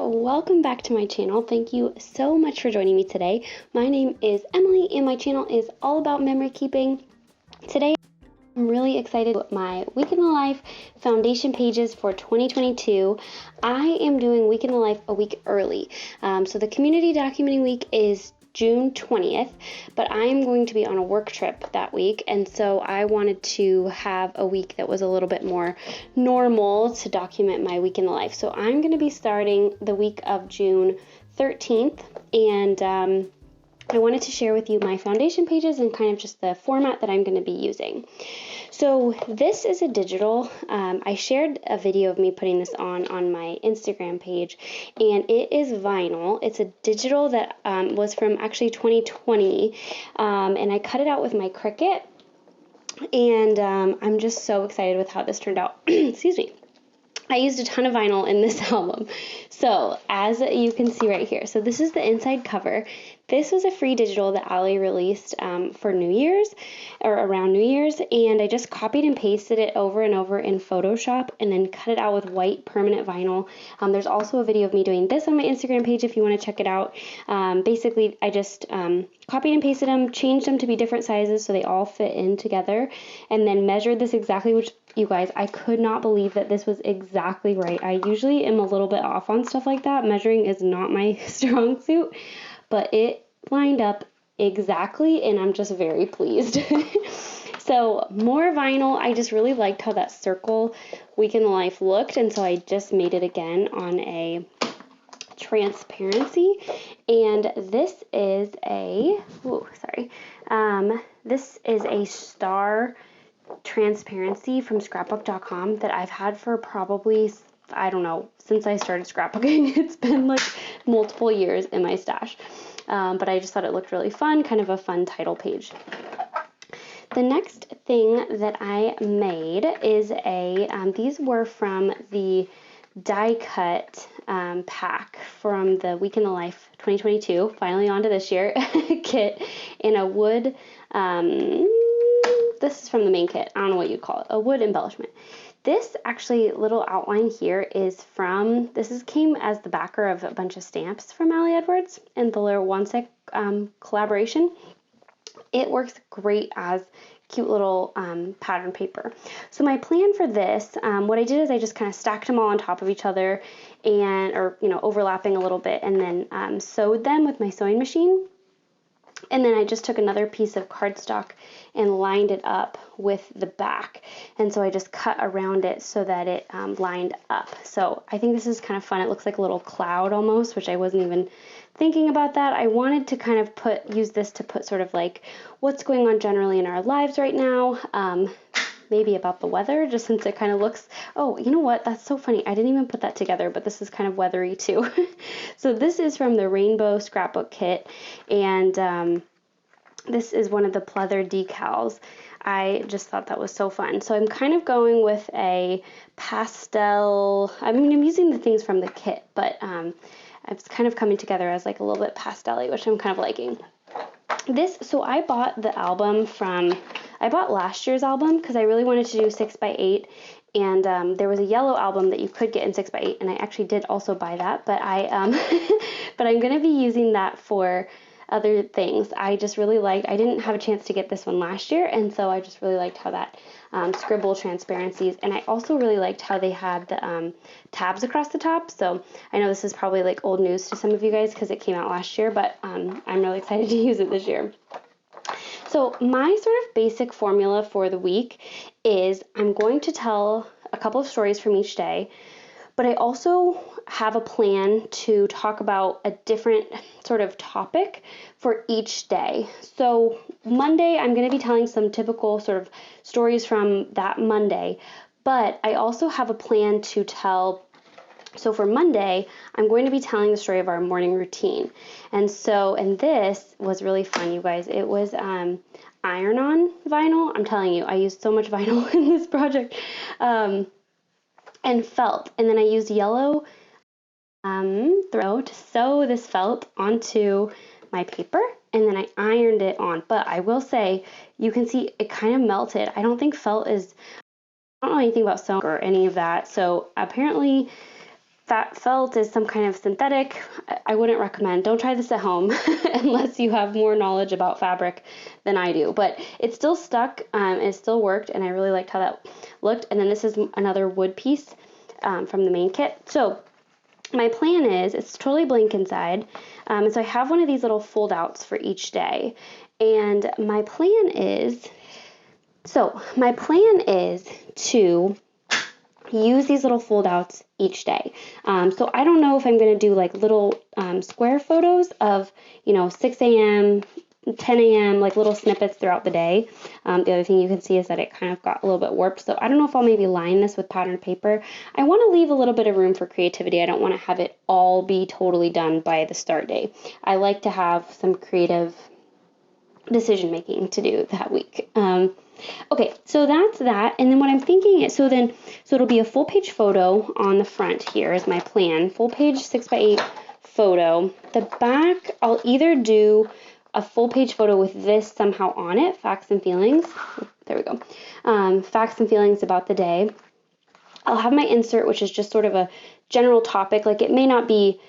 welcome back to my channel. Thank you so much for joining me today. My name is Emily and my channel is all about memory keeping. Today I'm really excited with my Week in the Life foundation pages for 2022. I am doing Week in the Life a week early. So the community documenting week is June 20th, but I'm going to be on a work trip that week, and so I wanted to have a week that was a little bit more normal to document my week in the life. So I'm going to be starting the week of June 13th, and I wanted to share with you my foundation pages and kind of just the format that I'm going to be using. So this is a digital. I shared a video of me putting this on my Instagram page, and it is vinyl. It's a digital that was from actually 2020, and I cut it out with my Cricut, and I'm just so excited with how this turned out. Excuse me. I used a ton of vinyl in this album. So as you can see right here, so this is the inside cover. This was a free digital that Ali released for New Year's, or around New Year's, and I just copied and pasted it over and over in Photoshop and then cut it out with white permanent vinyl. There's also a video of me doing this on my Instagram page if you want to check it out. Basically, I just copied and pasted them, changed them to be different sizes so they all fit in together, and then measured this exactly, which, you guys, I could not believe that this was exactly right. I usually am a little bit off on stuff like that. Measuring is not my strong suit, but it lined up exactly, and I'm just very pleased. So more vinyl. I just really liked how that circle Week in the Life looked, and so I just made it again on a transparency. And this is a, this is a star transparency from scrapbook.com that I've had for probably, I don't know, since I started scrapbooking. It's been like multiple years in my stash, but I just thought it looked really fun, kind of a fun title page. The next thing that I made is these were from the die cut pack from the Week in the Life 2022, finally on to this year, kit in a wood, this is from the main kit, I don't know what you'd call it, a wood embellishment. This actually little outline here is from, came as the backer of a bunch of stamps from Ali Edwards and the Laura Wansek collaboration. It works great as cute little pattern paper. So my plan for this, what I did is I just kind of stacked them all on top of each other or overlapping a little bit, and then sewed them with my sewing machine. And then I just took another piece of cardstock and lined it up with the back. And so I just cut around it so that it lined up. So I think this is kind of fun. It looks like a little cloud almost, which I wasn't even thinking about that. I wanted to kind of use this to put sort of like what's going on generally in our lives right now. Maybe about the weather, just since it kind of looks, oh, you know what, that's so funny, I didn't even put that together, but this is kind of weathery too. So this is from the Rainbow Scrapbook Kit, and this is one of the pleather decals. I just thought that was so fun. So I'm kind of going with a pastel, I'm using the things from the kit, but it's kind of coming together as like a little bit pastel-y, which I'm kind of liking. So I bought the album I bought last year's album because I really wanted to do 6x8, and there was a yellow album that you could get in 6x8, and I actually did also buy that, but but I'm going to be using that for other things. I just really liked, I didn't have a chance to get this one last year, and so I just really liked how that scribble transparencies, and I also really liked how they had the tabs across the top. So I know this is probably like old news to some of you guys because it came out last year, but I'm really excited to use it this year. So my sort of basic formula for the week is I'm going to tell a couple of stories from each day, but I also have a plan to talk about a different sort of topic for each day. So Monday, I'm going to be telling some typical sort of stories from that Monday, but I also have a plan to tell. So for Monday, I'm going to be telling the story of our morning routine. And this was really fun, you guys. It was iron-on vinyl. I'm telling you, I used so much vinyl in this project. And felt. And then I used yellow throw to sew this felt onto my paper, and then I ironed it on. But I will say, you can see it kind of melted. I don't know anything about sewing or any of that. So apparently felt is some kind of synthetic. I wouldn't recommend. Don't try this at home unless you have more knowledge about fabric than I do. But it still stuck. It still worked, and I really liked how that looked. And then this is another wood piece from the main kit. So my plan is, it's totally blank inside. And so I have one of these little fold outs for each day. And my plan is to use these little fold outs each day. So I don't know if I'm going to do like little square photos of, 6 a.m., 10 a.m., like little snippets throughout the day. The other thing you can see is that it kind of got a little bit warped. So I don't know if I'll maybe line this with patterned paper. I want to leave a little bit of room for creativity. I don't want to have it all be totally done by the start day. I like to have some creative decision making to do that week. Okay, so that's that. And then what I'm thinking is, so it'll be a full page photo on the front here is my plan. Full page 6x8 photo. The back, I'll either do a full page photo with this somehow on it, facts and feelings. There we go. Facts and feelings about the day. I'll have my insert, which is just sort of a general topic. Like, it may not be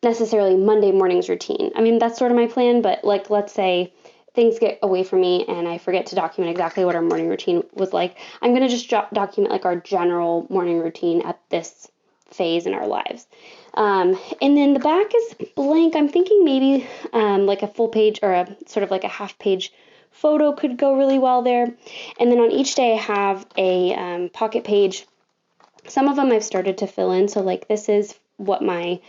necessarily Monday morning's routine. I mean, that's sort of my plan, but like, let's say things get away from me and I forget to document exactly what our morning routine was like. I'm going to just document like our general morning routine at this phase in our lives. And then the back is blank. I'm thinking maybe like a full page or a sort of like a half page photo could go really well there. And then on each day I have a pocket page. Some of them I've started to fill in. So like this is what my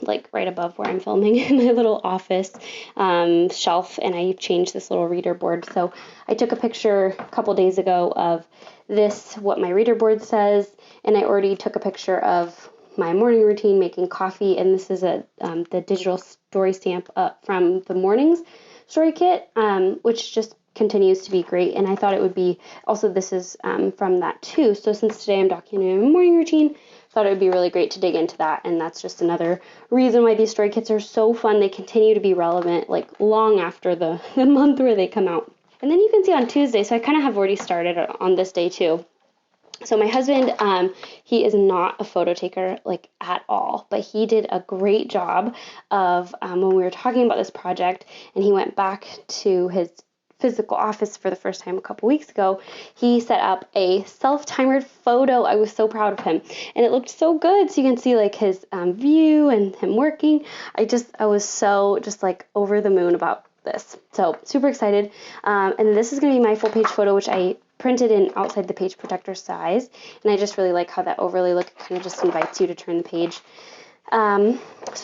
like right above where I'm filming in my little office shelf, and I changed this little reader board. So I took a picture a couple days ago of this, what my reader board says, and I already took a picture of my morning routine making coffee, and this is the digital story stamp from the mornings story kit, which just continues to be great. And I thought it would be also, this is from that too. So since today I'm documenting my morning routine, thought it would be really great to dig into that. And that's just another reason why these story kits are so fun. They continue to be relevant like long after the month where they come out. And then you can see on Tuesday, so I kind of have already started on this day too. So my husband, he is not a photo taker like at all, but he did a great job of when we were talking about this project and he went back to his physical office for the first time a couple weeks ago, he set up a self-timered photo. I was so proud of him, and it looked so good. So you can see like his view and him working. I was so just like over the moon about this. So super excited. And this is going to be my full page photo, which I printed in outside the page protector size. And I just really like how that overlay look kind of just invites you to turn the page. So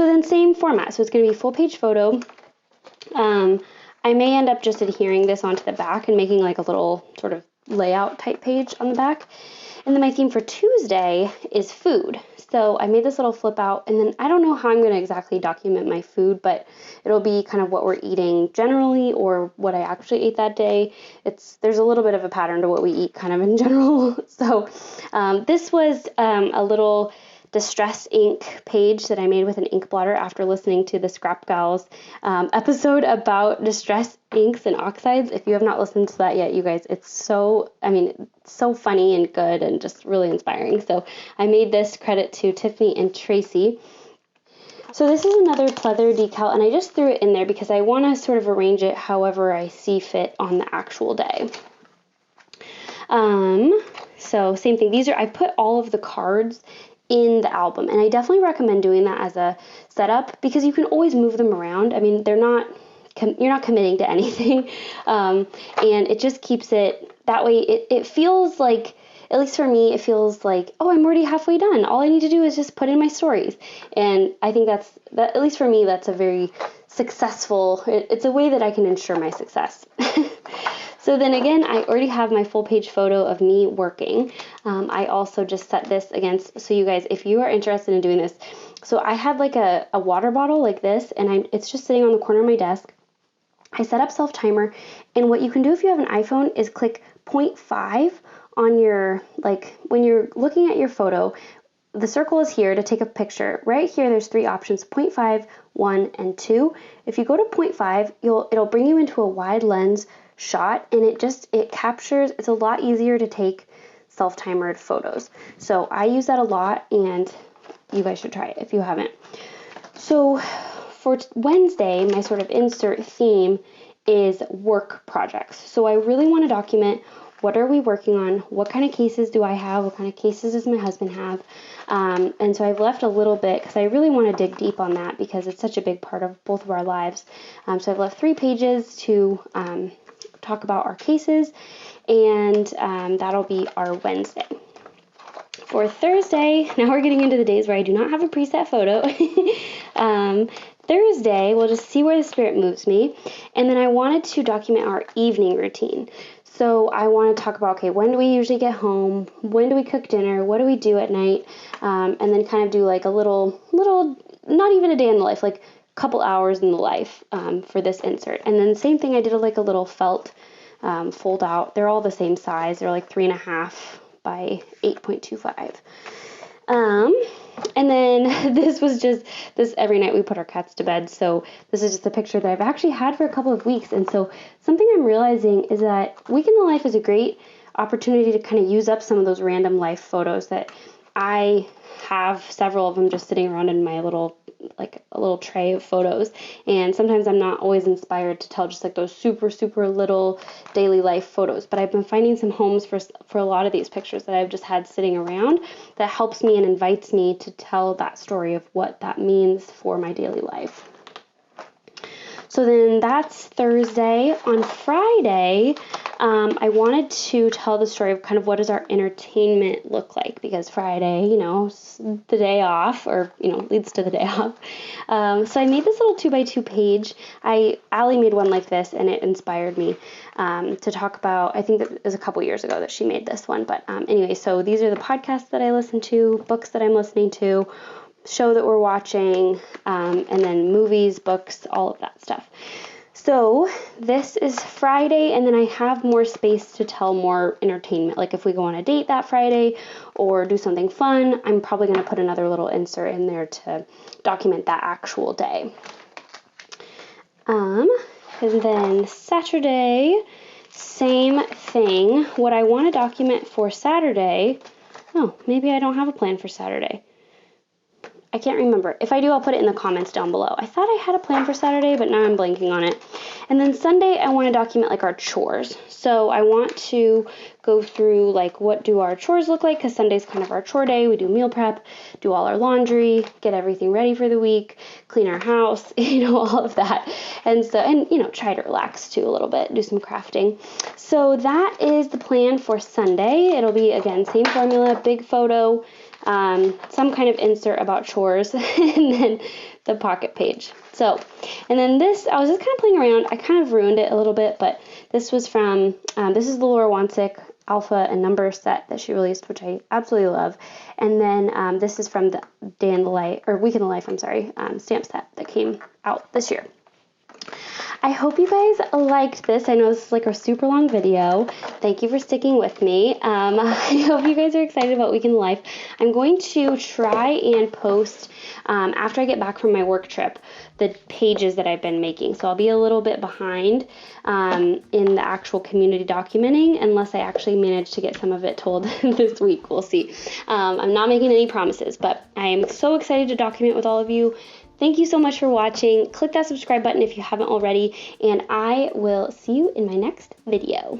then same format. So it's going to be full page photo. I may end up just adhering this onto the back and making like a little sort of layout type page on the back. And then my theme for Tuesday is food. So I made this little flip out, and then I don't know how I'm going to exactly document my food, but it'll be kind of what we're eating generally or what I actually ate that day. There's a little bit of a pattern to what we eat kind of in general. So this was a little Distress ink page that I made with an ink blotter after listening to the Scrap Gals episode about distress inks and oxides. If you have not listened to that yet, you guys, it's so funny and good and just really inspiring. So I made this, credit to Tiffany and Tracy. So this is another pleather decal, and I just threw it in there because I want to sort of arrange it however I see fit on the actual day. So same thing. I put all of the cards in the album, and I definitely recommend doing that as a setup because you can always move them around. I mean, you're not committing to anything, and it just keeps it that way. It feels like, at least for me, it feels like, oh, I'm already halfway done. All I need to do is just put in my stories, and I think that at least for me, that's a very successful. It's a way that I can ensure my success. So then again, I already have my full page photo of me working. I also just set this against, so you guys, if you are interested in doing this, so I had like a water bottle like this, and it's just sitting on the corner of my desk. I set up self-timer, and what you can do if you have an iPhone is click 0.5 on your, like when you're looking at your photo, the circle is here to take a picture. Right here, there's 3 options, 0.5, 1, and 2. If you go to 0.5, it'll bring you into a wide lens shot, and it captures, it's a lot easier to take self-timered photos. So I use that a lot, and you guys should try it if you haven't. So for Wednesday, my sort of insert theme is work projects. So I really want to document, what are we working on? What kind of cases do I have? What kind of cases does my husband have? And so I've left a little bit because I really want to dig deep on that because it's such a big part of both of our lives. So I've left 3 pages to talk about our cases, and that'll be our Wednesday. For Thursday, now we're getting into the days where I do not have a preset photo. Thursday, we'll just see where the Spirit moves me. And then I wanted to document our evening routine. So I want to talk about, okay, when do we usually get home? When do we cook dinner? What do we do at night? And then kind of do like a little, not even a day in the life, like a couple hours in the life for this insert. And then same thing, I did like a little felt fold out. They're all the same size. They're like 3.5 by 8.25. And then this every night we put our cats to bed. So this is just a picture that I've actually had for a couple of weeks. And so something I'm realizing is that Week in the Life is a great opportunity to kind of use up some of those random life photos that I have several of them just sitting around in my a little tray of photos. And sometimes I'm not always inspired to tell just like those super, super little daily life photos. But I've been finding some homes for a lot of these pictures that I've just had sitting around that helps me and invites me to tell that story of what that means for my daily life. So then that's Thursday. On Friday, I wanted to tell the story of kind of what does our entertainment look like, because Friday, is the day off, or, leads to the day off. So I made this little 2x2 page. Allie made one like this, and it inspired me to talk about, I think that it was a couple years ago that she made this one. But anyway, so these are the podcasts that I listen to, books that I'm listening to, show that we're watching, and then movies, books, all of that stuff. So this is Friday, and then I have more space to tell more entertainment. Like if we go on a date that Friday or do something fun, I'm probably going to put another little insert in there to document that actual day. And then Saturday, same thing. What I want to document for Saturday, maybe I don't have a plan for Saturday. I can't remember. If I do, I'll put it in the comments down below. I thought I had a plan for Saturday, but now I'm blanking on it. And then Sunday, I want to document like our chores. So I want to go through like what do our chores look like, because Sunday's kind of our chore day. We do meal prep, do all our laundry, get everything ready for the week, clean our house, all of that. And so, try to relax too a little bit, do some crafting. So that is the plan for Sunday. It'll be, again, same formula, big photo, some kind of insert about chores, and then the pocket page. So, and then this, I was just kind of playing around. I kind of ruined it a little bit, but this was from, this is the Laura Wansek Alpha and Number set that she released, which I absolutely love. And then this is from the Day in the Life, or Week in the Life, stamp set that came out this year. I hope you guys liked this. I know this is like a super long video. Thank you for sticking with me. I hope you guys are excited about Week in the Life. I'm going to try and post, after I get back from my work trip, the pages that I've been making. So I'll be a little bit behind in the actual community documenting, unless I actually manage to get some of it told this week. We'll see. I'm not making any promises, but I am so excited to document with all of you. Thank you so much for watching. Click that subscribe button if you haven't already, and I will see you in my next video.